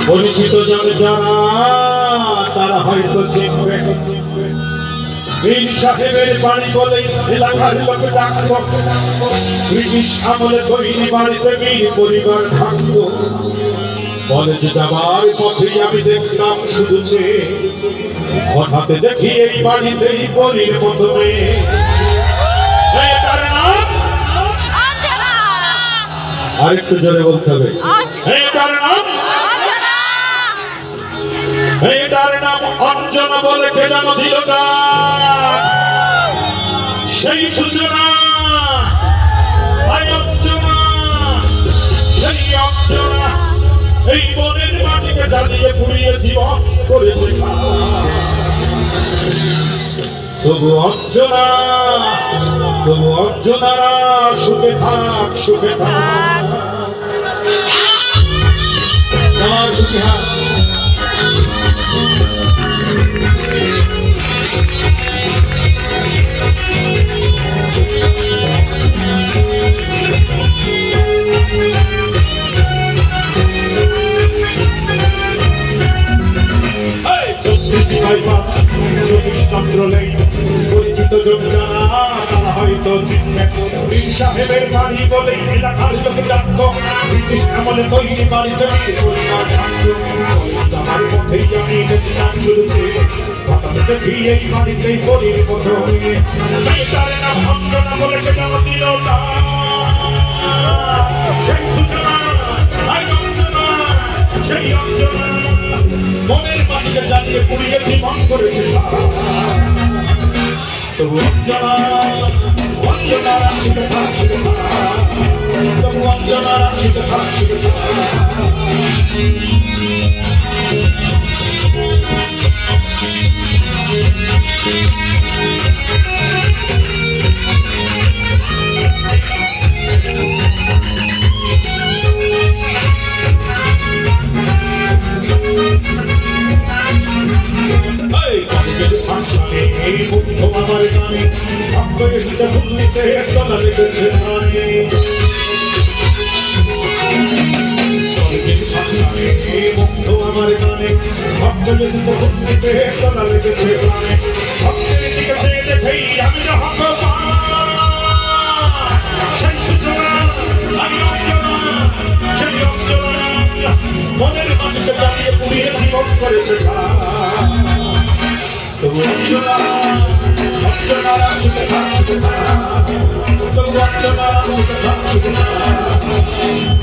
পরিচিত জন যারা তারা হয়তো চিনবে মীর সাহেবের বাড়ি বলেই এলাকার লোক ডাকত। ব্রিটিশ আমলে তৈরি বাড়িতে মীর পরিবার থাকত। কলেজে যাবার পথেই আমি দেখলাম শুধু চেয়ে, হঠাৎ দেখি এই বাড়িতেই পরীর মতো মেয়ে। আরেকটু জোরে বলতে হবে। এটার নাম অঞ্জনা। বলে কে যেন দিল সেই সূচনা। অঞ্জনা, সেই অঞ্জনা এই বনের মাটিকে জ্বালিয়ে পুড়িয়ে জীবন করেছে। তবু অঞ্জনা, তবু অঞ্জনারা সুখে থাক, সুখে থাক। আমার দুটি হাত পরিচিত জন যারা তারা হয়তো চিনবে। মীর সাহেবের বাড়ি বলে এলাকার লোক ডাকত। ব্রিটিশ আমলে তৈরি বাড়িতে পরিবার থাকত। যাবার পথেই আমি দেখলাম শুনেছি, হঠাৎ দেখি এই বাড়িতেই পরীর মতো মেয়ে। মেয়েটার নাম অঞ্জনা। বলে কে যেন দিল সেই সূচনা। অঞ্জনা, সেই অঞ্জনা মনের মাটিকে জ্বালিয়ে পুড়িয়ে জীবন করেছে। তবু অঞ্জনা, অঞ্জনারা সুখে থাক, সুখে থাক। তবু অঞ্জনারা সুখে থাক, সুখে থাক। এই মুগ্ধ আমার গানে ভক্ত এসেছে ভূমিতে তোলা লেগেছে প্রাণে। এই মুগ্ধ আমার গানে ভক্ত এসেছে ভূমিতে তোলা লেগেছে প্রাণে। ভক্তের দিকে চেয়ে দেখেই আমি হতবাক। সেই সূচনা, আমি অঞ্জনা, সেই অঞ্জনা মনের মাটিকে জ্বালিয়ে পুড়িয়ে জীবন করেছে। তবু অঞ্জনা, অঞ্জনারা সুখে থাক, সুখে থাক। তবু অঞ্জনারা সুখে থাক, সুখে থাক।